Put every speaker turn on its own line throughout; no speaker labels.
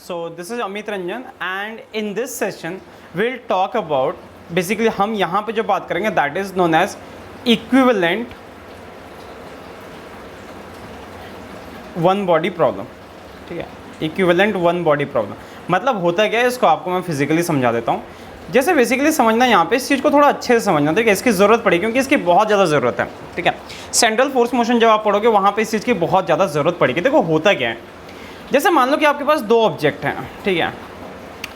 So this is Amit Ranjan and in this session we'll talk about basically हम यहाँ पे जो बात करेंगे that is known as equivalent one body problem. ठीक है, equivalent one body problem मतलब होता क्या है, इसको आपको मैं फिजिकली समझा देता हूँ. जैसे बेसिकली समझना यहाँ पे इस चीज़ को थोड़ा अच्छे से समझना, ठीक है, इसकी ज़रूरत पड़ेगी क्योंकि इसकी बहुत ज़्यादा ज़रूरत है. ठीक है, सेंट्रल फोर्स मोशन जब आप पढ़ोगे वहाँ पे इस चीज़ की बहुत ज़्यादा ज़रूरत पड़ेगी. देखो होता क्या है, जैसे मान लो कि आपके पास दो ऑब्जेक्ट हैं, ठीक है,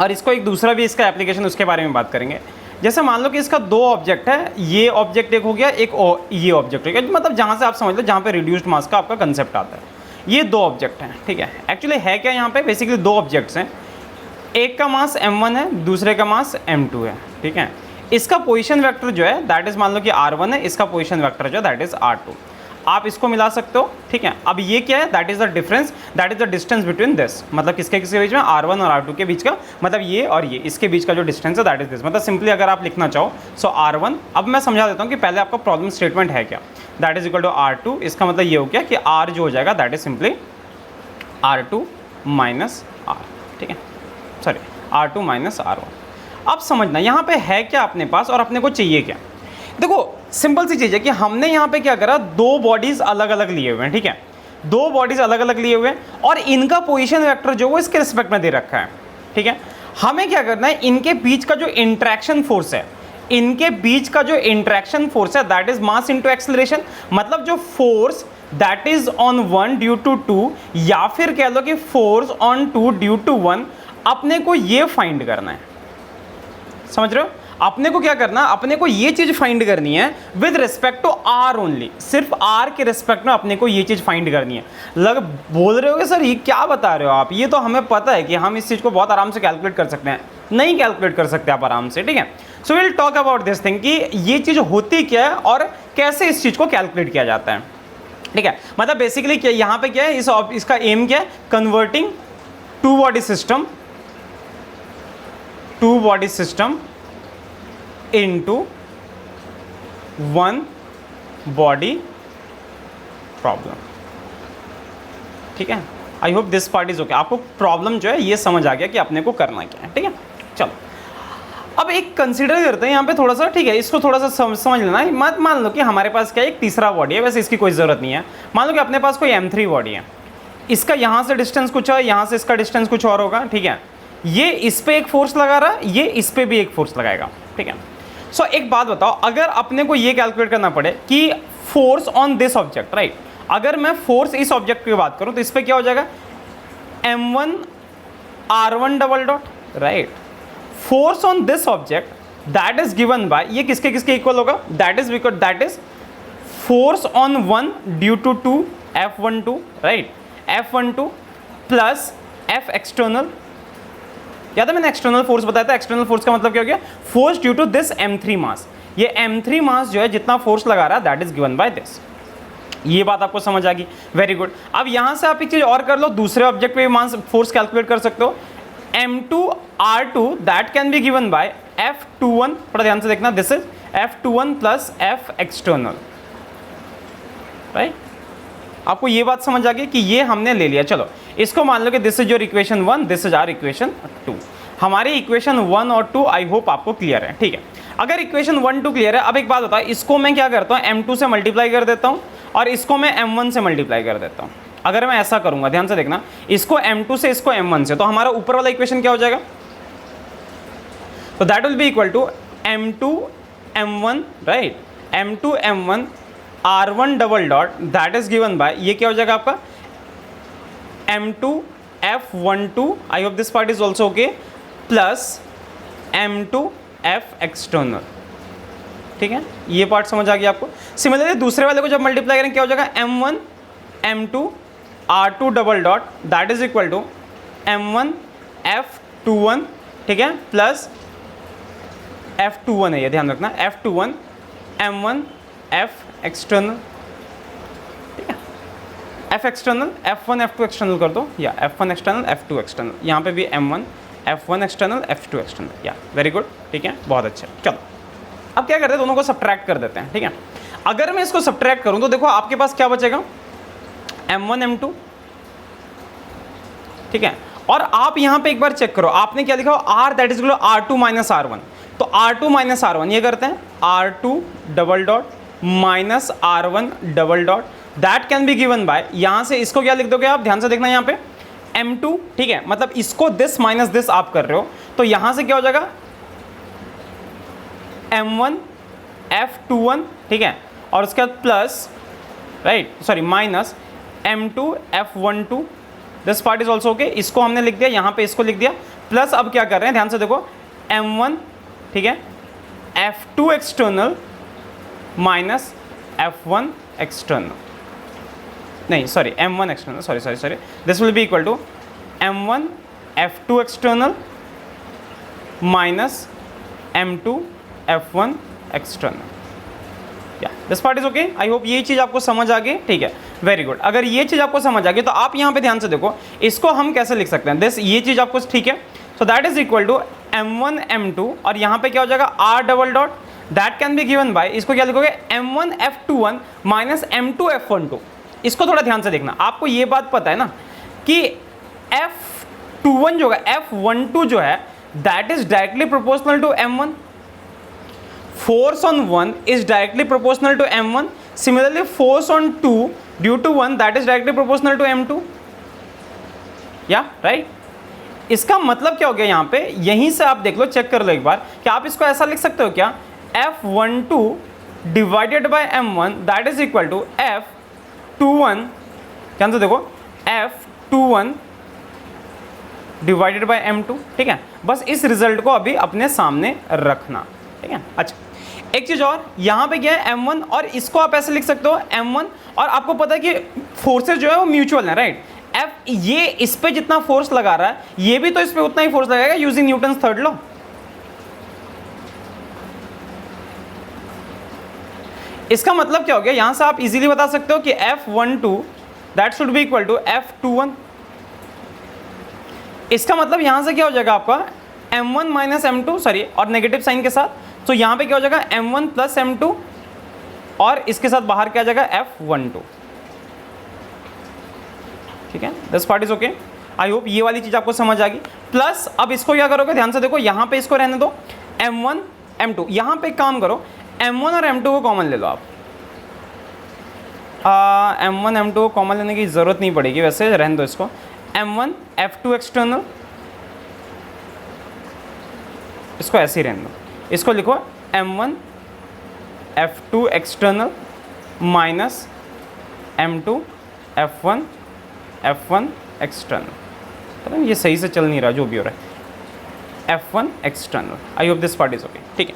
और इसको एक दूसरा भी इसका एप्लीकेशन उसके बारे में बात करेंगे. जैसे मान लो कि इसका दो ऑब्जेक्ट है, ये ऑब्जेक्ट एक हो गया, एक ये ऑब्जेक्ट हो गया, मतलब जहाँ से आप समझ लो जहाँ पे रिड्यूस्ड मास का आपका कंसेप्ट आता है. ये दो ऑब्जेक्ट हैं, ठीक है. एक्चुअली है क्या यहाँ पे, बेसिकली दो ऑब्जेक्ट्स हैं, एक का मास m1 है, दूसरे का मास m2 है. ठीक है, इसका पोजीशन वेक्टर जो है दैट इज मान लो कि r1 है, इसका पोजीशन वेक्टर जो है दैट इज r2. आप इसको मिला सकते हो. ठीक है, अब ये क्या है, that is the difference, that is the distance between this, मतलब किसके किसके बीच में, r1 और r2 के बीच का, मतलब ये और ये, इसके बीच का जो डिस्टेंस है दैट इज दिस. मतलब सिंपली अगर आप लिखना चाहो सो r1, अब मैं समझा देता हूँ कि पहले आपका प्रॉब्लम स्टेटमेंट है क्या, that is equal to r2. इसका मतलब ये हो गया कि r जो हो जाएगा that is simply r2 minus r. ठीक है, सॉरी r2 माइनस r1. अब समझना यहाँ पे है क्या अपने पास और अपने को चाहिए क्या. देखो सिंपल सी चीज़ है कि हमने यहाँ पे क्या करा, दो बॉडीज़ अलग अलग लिए हुए हैं. ठीक है, दो बॉडीज़ अलग अलग लिए हुए हैं और इनका पोजीशन वेक्टर जो वो इसके रिस्पेक्ट में दे रखा है. ठीक है, हमें क्या करना है, इनके बीच का जो इंट्रैक्शन फोर्स है, इनके बीच का जो इंट्रैक्शन फोर्स है that is mass into acceleration, मतलब जो force that is on 1 due to 2 या फिर कह लो कि फोर्स ऑन 2 ड्यू टू 1, अपने को ये फाइंड करना है. समझ रहे हो, अपने को क्या करना, अपने को ये चीज फाइंड करनी है with respect to R only, सिर्फ आर के रिस्पेक्ट में अपने को ये चीज फाइंड करनी है. बोल रहे हो सर ये क्या बता रहे हो आप, ये तो हमें पता है कि हम इस चीज को बहुत आराम से कैलकुलेट कर सकते हैं. नहीं कैलकुलेट कर सकते आप आराम से. ठीक है, so will talk about this thing कि ये चीज होती क्या है और कैसे इस चीज को कैलकुलेट किया जाता है. ठीक है, मतलब बेसिकली क्या यहाँ पे क्या है, इसका एम क्या है, converting two body system into one body problem. ठीक है, I hope this part is okay. आपको प्रॉब्लम जो है ये समझ आ गया कि अपने को करना क्या है. ठीक है, चलो अब एक कंसीडर करते हैं यहाँ पे थोड़ा सा. ठीक है, इसको थोड़ा सा समझ लेना. मान लो कि हमारे पास क्या है, एक तीसरा बॉडी है, वैसे इसकी कोई ज़रूरत नहीं है. मान लो कि अपने पास कोई m3 बॉडी है, इसका यहाँ से डिस्टेंस कुछ है, यहाँ से इसका डिस्टेंस कुछ और होगा. ठीक है, ये इस पे एक फोर्स लगा रहा है, ये इस पे भी एक फोर्स लगाएगा. ठीक है, सो एक बात बताओ, अगर अपने को ये कैलकुलेट करना पड़े कि force on this object, right, अगर मैं फोर्स इस ऑब्जेक्ट की बात करूं तो इस पे क्या हो जाएगा, m1 r1 double dot, right. Force on this object that is given by, ये किसके किसके इक्वल होगा, that is force on 1 due to 2 F12, right, F12 plus F external. याद है मैंने एक्सटर्नल फोर्स बताया था, एक्सटर्नल फोर्स का मतलब क्या हो गया, force due to this m3 mass. ये m3 मास जो है जितना फोर्स लगा रहा है that is given by this. ये बात आपको समझ आ गई, वेरी गुड. अब यहां से आप एक चीज और कर लो, दूसरे ऑब्जेक्ट पे मास फोर्स कैलकुलेट कर सकते हो. m2 r2 that can be given bye F21, थोड़ा ध्यान से देखना, this is F21 plus F external, right. आपको ये बात समझ आ गई कि ये हमने ले लिया. चलो इसको मान लो कि this is your equation 1, this is our equation 2. हमारी इक्वेशन 1 और 2 आई होप आपको क्लियर है. ठीक है, अगर इक्वेशन 1 2 क्लियर है, अब एक बात बताओ, इसको मैं क्या करता हूँ, m2 से मल्टीप्लाई कर देता हूँ और इसको मैं m1 से मल्टीप्लाई कर देता हूँ. अगर मैं ऐसा करूंगा, ध्यान से देखना, इसको m2 से इसको m1 से, तो हमारा ऊपर वाला इक्वेशन क्या हो जाएगा, तो that will be equal to m2 m1, right, m2 m1 r1 double dot that is given by, ये क्या हो जाएगा आपका m2 f12, I hope this part is also okay, plus m2 f external. ठीक है, ये पार्ट समझ आ गया आपको. सिमिलरली दूसरे वाले को जब मल्टीप्लाई करेंगे क्या हो जाएगा, m1 m2 r2 double dot that is equal to m1 f21, ठीक है, प्लस f21 है, ये ध्यान रखना, f21 m1 f एक्सटर्नल. ठीक है, f external f1 f2 external कर दो, या f1 एक्सटर्नल f2 एक्सटर्नल, यहाँ पे भी m1 f1 external f2 external, या वेरी गुड. ठीक है, बहुत अच्छा. चलो अब क्या करते हैं, दोनों को सब्ट्रैक्ट कर देते हैं. ठीक है, अगर मैं इसको सब्ट्रैक्ट करूं तो देखो आपके पास क्या बचेगा, m1 m2, ठीक है, और आप यहां पे एक बार चेक करो, आपने क्या लिखा हो, are that is R2 minus R1, तो R2 माइनस R1 ये करते हैं R2 double dot minus R1 double dot, that can be given bye, यहां से इसको क्या लिख दोगे आप, ध्यान से देखना यहां पे M2, ठीक है, मतलब इसको दिस माइनस दिस आप कर रहे हो, तो यहां से क्या हो जाएगा M1 F21, ठीक है, और उसके बाद plus, right, sorry minus M2 F12, this part is also okay, इसको हमने लिख दिया, यहाँ पे इसको लिख दिया, प्लस अब क्या कर रहे हैं, ध्यान से देखो M1, ठीक है, F2 external minus F1 external, नहीं sorry M1 external, sorry, this will be equal to M1 F2 external minus M2 F1 external. या this part is OK, I hope ये चीज़ आपको समझ आ गई, ठीक है, वेरी गुड। अगर ये चीज़ आपको समझ आ गई तो आप यहाँ पे ध्यान से देखो, इसको हम कैसे लिख सकते हैं, दिस, ये चीज़ आपको ठीक है, so that is equal to M1 M2, और यहाँ पे क्या हो जाएगा R double dot, that can be given by, इसको क्या लिखोगे M1 F21 minus M2 F12। इसको थोड़ा ध्यान से देखना, आपको ये बात पता है ना कि F21 जो है, F12 जो है, that is directly proportional to M1, force on 1 is directly proportional to M1, similarly force on 2 due to 1 that is directly proportional to M2, या राइट। इसका मतलब क्या हो गया यहाँ पे, यहीं से आप देख लो, चेक कर लो एक बार, कि आप इसको ऐसा लिख सकते हो क्या, F12 divided by M1 that is equal to F21, ध्यान से देखो F21 डिवाइडेड बाय M2, ठीक है, बस इस रिजल्ट को अभी अपने सामने रखना, ठीक है। अच्छा, एक चीज और, यहां पे क्या है M1, और इसको आप ऐसे लिख सकते हो M1, और आपको पता है कि फोर्सेस जो है वो म्यूचुअल है, राइट, F ये इस पे जितना फोर्स लगा रहा है, ये भी तो इस पे उतना ही फोर्स लगाएगा यूजिंग न्यूटन्स थर्ड लॉ। इसका मतलब क्या हो गया, यहां से आप इजीली बता सकते हो कि F12 that should be equal to F21। इसका मतलब यहां से क्या हो जाएगा आपका M1 माइनस M2, सॉरी, और नेगेटिव साइन के साथ, तो यहां पे क्या हो जाएगा M1 प्लस M2, और इसके साथ बाहर क्या आ जाएगा F12, ठीक है, this part is OK, I hope ये वाली चीज आपको समझ आ गई। प्लस अब इसको क्या करोगे, ध्यान से देखो, यहां पे इसको रहने दो M1 M2, यहां पे एक काम करो, M1 और M2 को कॉमन ले लो आप, M1 M2 को कॉमन लेने की जरूरत नहीं पड़ेगी, वैसे रहने दो इसको, M1 F2 एक्सटर्नल, इसको ऐसे ही रहने दो, इसको लिखो M1 F2 external minus M2 F1 external, पता नहीं ये सही से चल नहीं रहा, जो भी हो रहा है, F1 external, I hope this part is okay, ठीक है।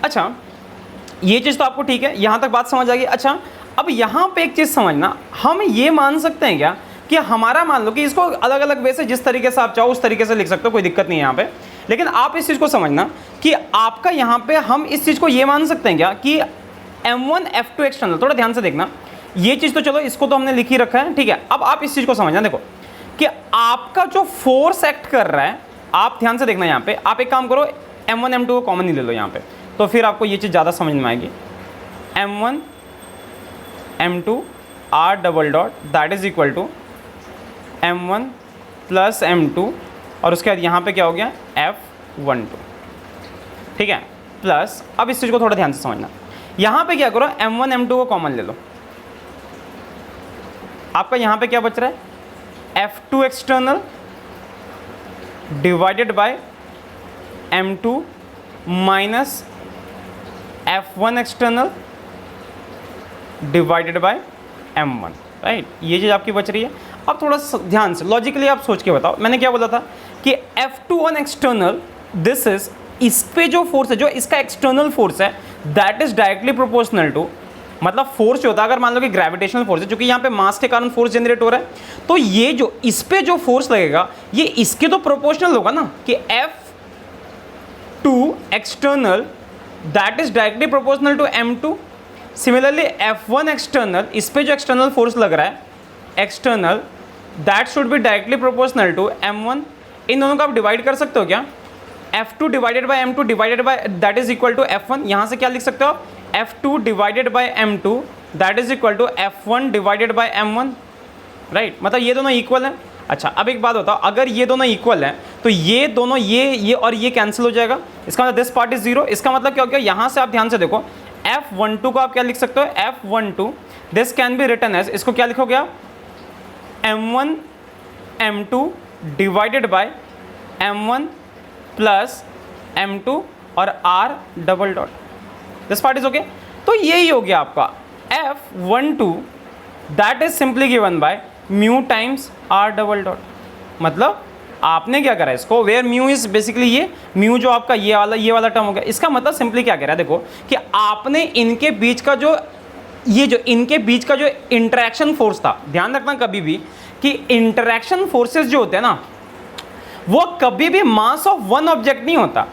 अच्छा, ये चीज़ तो आपको ठीक है, यहाँ तक बात समझ आ गई। अच्छा, अब यहाँ पे एक चीज़ समझना, हम ये मान सकते हैं क्या कि हमारा, मान लो कि इसको अलग अलग वे से जिस तरीके से आप चाहो उस तरीके से लिख सकते हो, कोई दिक्कत नहीं है यहाँ पे, लेकिन आप इस चीज़ को समझना कि आपका यहाँ पे हम इस चीज़ को ये मान सकते हैं क्या कि M1 F2 एक्सटर्नल, थोड़ा ध्यान से देखना, ये चीज़ तो चलो इसको तो हमने लिख ही रखा है, ठीक है। अब आप इस चीज़ को समझना, देखो कि आपका जो फोर्स एक्ट कर रहा है, आप ध्यान से देखना, यहाँ पे आप एक काम करो, M1 M2 को कॉमन ही ले लो यहाँ पे, तो फिर आपको ये चीज़ ज़्यादा समझ में आएगी। M1 M2 R double dot that is equal to M1 plus M2, और उसके बाद यहाँ पे क्या हो गया F12, ठीक है, प्लस अब इस चीज़ को थोड़ा ध्यान से समझना, यहाँ पे क्या करो, M1 M2 को कॉमन ले लो, आपका यहाँ पे क्या बच रहा है F2 external divided by M2 minus F1 external divided by M1, right, ये चीज़ आपकी बच रही है। अब थोड़ा ध्यान से लॉजिकली आप सोच के बताओ, मैंने क्या बोला था कि F21 एक्सटर्नल, दिस इज, इस पे जो फोर्स है, जो इसका एक्सटर्नल फोर्स है, that is directly proportional to, मतलब फोर्स जो होता है, अगर मान लो कि ग्रेविटेशनल फोर्स है, क्योंकि यहाँ पे मास के कारण फोर्स जनरेट हो रहा है, तो ये जो इस पे जो फोर्स लगेगा ये इसके तो प्रोपोर्शनल होगा ना, कि F2 external that is directly proportional to M2, similarly F1 external, इस पे जो एक्सटर्नल फोर्स लग रहा है external, that should be directly proportional to M1। इन दोनों को आप डिवाइड कर सकते हो क्या, F2 divided by M2 divided by that is equal to F1, यहाँ से क्या लिख सकते हो, F2 divided by M2 that is equal to F1 divided by M1, right, मतलब ये दोनों इक्वल हैं। अच्छा अब एक बात बताओ, अगर ये दोनों इक्वल हैं तो ये दोनों ये और ये कैंसिल हो जाएगा, इसका मतलब दिस पार्ट इज 0। इसका मतलब क्या हो गया, यहाँ से आप ध्यान से देखो F12 को आप क्या लिख सकते हो, F12 this can be written as, इसको क्या लिखोगे आप, M1 M2 divided by M1 plus M2 और R double dot, this part is okay. तो यही हो गया आपका F12 that is simply given by mu times R double dot. मतलब आपने क्या करा इसको, वेयर म्यू इज बेसिकली ये म्यू जो आपका ये वाला टर्म हो गया। इसका मतलब सिंपली क्या कह रहा है, देखो कि आपने इनके बीच का जो इनके बीच का जो इंटरेक्शन फोर्स था, ध्यान रखना कभी भी कि इंटरेक्शन फोर्सेस जो होते हैं ना वो कभी भी मास ऑफ वन ऑब्जेक्ट नहीं होता।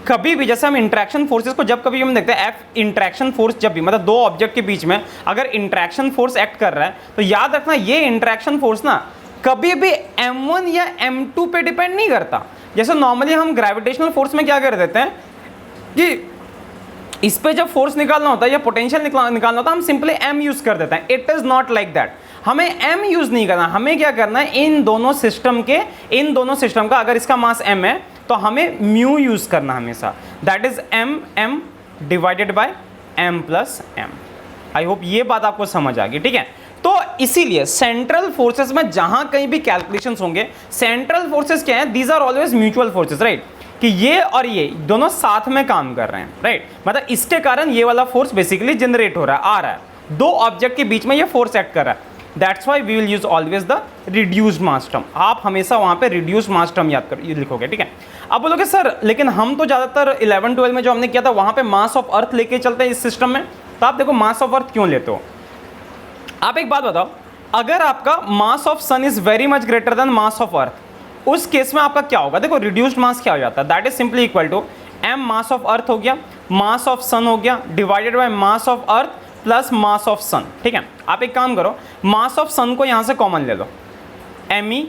कभी भी जैसे हम इंटरेक्शन फोर्सेस को जब कभी हम देखते हैं एफ इंटरेक्शन फोर्स, जब भी मतलब दो ऑब्जेक्ट के बीच में अगर इंटरेक्शन फोर्स एक्ट कर रहा है तो याद रखना ये इंटरेक्शन फोर्स ना कभी भी M1 या M2 पे डिपेंड नहीं करता। जैसे नॉर्मली हम ग्रेविटेशनल फोर्स में क्या कर देते हैं कि इस पे जब फोर्स निकालना होता है या पोटेंशियल निकालना होता है हम सिंपली M यूज कर देते हैं। It is not like that, हमें M यूज नहीं करना, हमें क्या करना है इन दोनों सिस्टम का अगर इसका मास M है तो हमें म्यू यूज करना हमेशा, that is M divided by M plus M। I hope ये बात आपको समझ आ गई, ठीक है। तो इसीलिए सेंट्रल फोर्सेस में जहां कहीं भी कैलकुलेशंस होंगे, सेंट्रल फोर्सेस क्या है, these are always mutual forces, right, कि ये और ये दोनों साथ में काम कर रहे हैं, राइट। मतलब इसके कारण ये वाला फोर्स बेसिकली जनरेट हो रहा है, आ रहा है, दो ऑब्जेक्ट के बीच में ये फोर्स एक्ट कर रहा है। That's why we will use always the reduced mass term. आप हमेशा वहां पे रिड्यूस्ड मास टर्म याद कर लिखोगे, ठीक है। अब बोलोगे सर लेकिन हम तो ज्यादातर 11-12 में जो हमने किया था वहां पे मास ऑफ अर्थ लेके चलते हैं इस सिस्टम में, तो आप देखो मास ऑफ अर्थ क्यों लेते हो। आप एक बात बताओ, अगर आपका mass of sun is very much greater than mass of earth, उस केस में आपका क्या होगा, देखो रिड्यूस्ड मास क्या हो जाता है, that is simply equal to m mass of earth हो गया, मास ऑफ सन हो गया, divided by mass of earth plus mass of sun, ठीक है। आप एक काम करो, मास ऑफ सन को यहां से कॉमन ले लो, me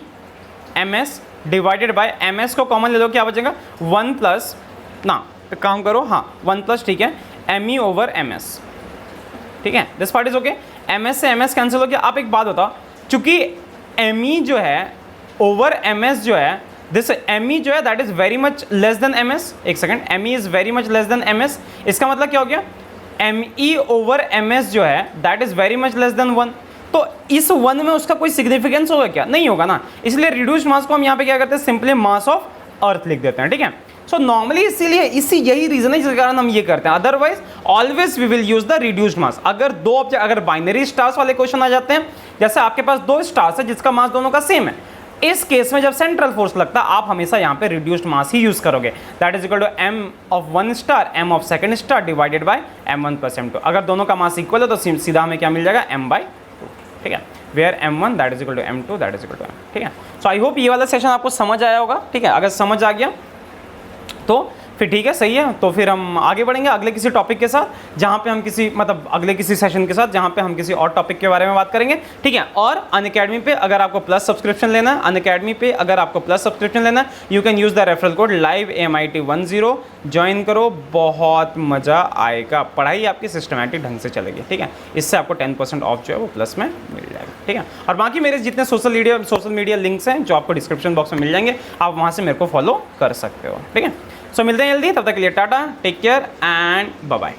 ms divided by ms को कॉमन ले लो, क्या बचेगा 1 प्लस ना, एक काम करो, हाँ 1 प्लस, ठीक है, me ओवर ms, ठीक है, this part is okay. ms से ms कैंसिल हो गया। आप एक बात बताओ, चूंकि me जो है ओवर ms जो है, दिस me जो है that is very much less than ms, एक second, me is very much less than ms, इसका मतलब क्या हो गया, me ओवर ms जो है that is very much less than 1। तो इस 1 में उसका कोई सिग्निफिकेंस होगा क्या, नहीं होगा ना, इसलिए रिड्यूस्ड मास को हम यहाँ पे क्या करते हैं, सिंपली मास ऑफ अर्थ लिख देते हैं, ठीक है। सो नॉर्मली इसीलिए यही रीजन है जिसके कारण हम ये करते हैं, otherwise always we will use the reduced mass. अगर दो ऑब्जेक्ट, अगर बाइनरी स्टार्स वाले क्वेश्चन आ जाते हैं, जैसे आपके पास दो स्टार्स है जिसका मास दोनों का सेम है, इस केस में जब सेंट्रल फोर्स लगता है आप हमेशा यहाँ पे रिड्यूस्ड मास ही यूज करोगे, that is equal to m of one star m of second star divided by m1 plus m2। अगर दोनों का मास इक्वल है तो सीधा हमें क्या मिल जाएगा, m/2, ठीक है, where m1 that is equal to m2 that is equal to m, ठीक है। सो आई होप ये वाला सेशन आपको समझ आया होगा, ठीक है। अगर समझ आ गया तो फिर ठीक है, सही है, तो फिर हम आगे बढ़ेंगे अगले किसी टॉपिक के साथ, जहाँ पे हम किसी मतलब अगले किसी सेशन के साथ जहाँ पे हम किसी और टॉपिक के बारे में बात करेंगे, ठीक है। और अनअकैडमी पे अगर आपको प्लस सब्सक्रिप्शन लेना है, अनअकैडमी पे अगर आपको प्लस सब्सक्रिप्शन लेना है, you can use the referral code live AMIT10, join करो, बहुत मज़ा आएगा, पढ़ाई आपकी सिस्टमैटिक ढंग से चलेगी, ठीक है। इससे आपको 10% ऑफ जो है वो प्लस में मिल जाएगा, ठीक है। और बाकी मेरे जितने सोशल मीडिया लिंक्स हैं जो आपको डिस्क्रिप्शन बॉक्स में मिल जाएंगे, आप वहाँ से मेरे को फॉलो कर सकते हो, ठीक है। सो मिलते हैं जल्दी, तब तक के लिए tata, take care and bye bye.